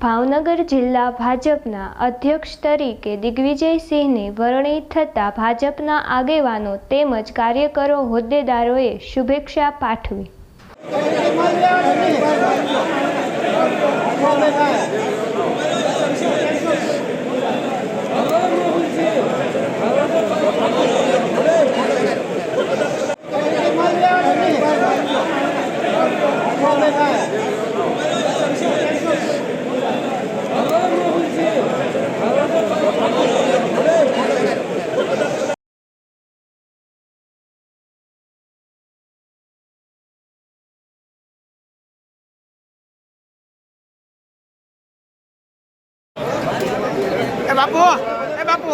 ભાવનગર જિલ્લા ભાજપના અધ્યક્ષ તરીકે દિગ્વિજયસિંહને વરણી થતા ભાજપના આગેવાનો તેમજ કાર્યકરો હોદ્દેદારોએ શુભેચ્છા પાઠવી। बापू ए बापू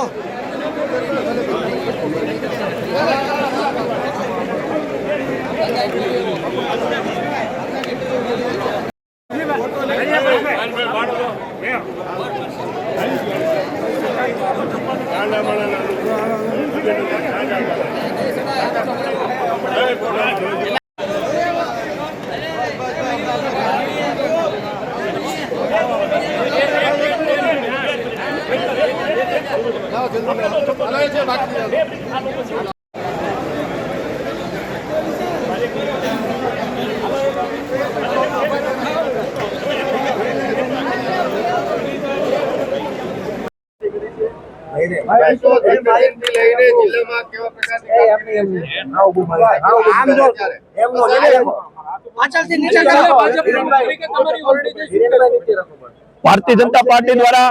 भारतीय जनता पार्टी द्वारा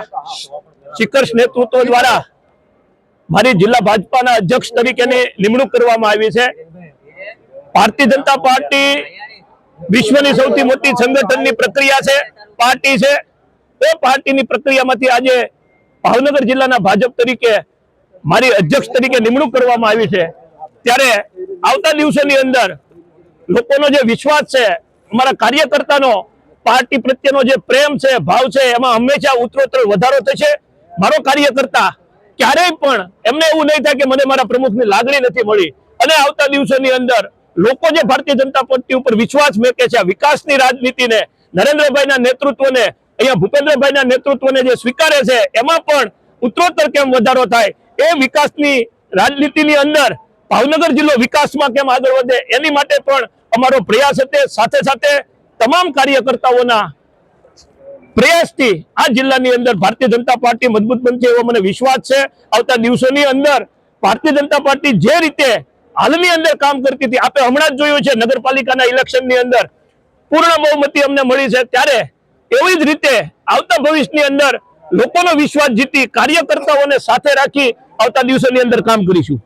शिखर नेतृत्व द्वारा मारी जिला भाजपा अध्यक्ष तरीके निमणूक करवामां आवी छे। भारतीय जनता पार्टी विश्वनी सौथी मोटी संगठन प्रक्रिया है, पार्टी है। तो पार्टी की प्रक्रिया में आज भावनगर जिला भाजप तरीके मारी अध्यक्ष तरीके निमणूक करवामां आवी छे। त्यारे आवता दिवसोनी अंदर लोकोनो जे विश्वास है, अमारा कार्यकर्तानो पार्टी प्रत्येनो जे प्रेम है, भाव है, एमां हमेशा उत्तरोत्तर वधारो थशे। मारो कार्यकर्ता क्यारेय पण एमने एवुं नहीं थाय के मने मारा प्रमुखनी लागणी नथी मळी अने आवता दिवसोनी अंदर लोको जे भारतीय जनता पार्टी पर विश्वास मेके छे, विकासनी राजनीतिने नरेन्द्रभाईना नेतृत्वने अहींया भूपेन्द्रभाईना नेतृत्वने जे स्वीकारे छे एमां पण उत्तरोत्तर केम वधारो थाय, ए विकासनी राजनीतिनी अंदर भावनगर जिल्लो विकासमां केम आगळ वधे एनी माटे पण अमारो प्रयास हते। साथे साथे तमाम कार्यकर्ताओना प्रयासथी आ जिल्लानी अंदर भारतीय जनता पार्टी मजबूत बनशे एवो मने विश्वास छे। आवता दिवसोनी अंदर भारतीय जनता पार्टी जे रीते हालनी अंदर काम करती थी, आपणे हमणां ज जोयुं छे नगरपालिकाना इलेक्शननी अंदर पूर्ण बहुमती अमने मळी छे, त्यारे एवी ज रीते आवता भविष्यनी अंदर लोकोनो विश्वास जीती कार्यकर्ताओने साथे राखी आवता दिवसोनी अंदर काम करीशुं।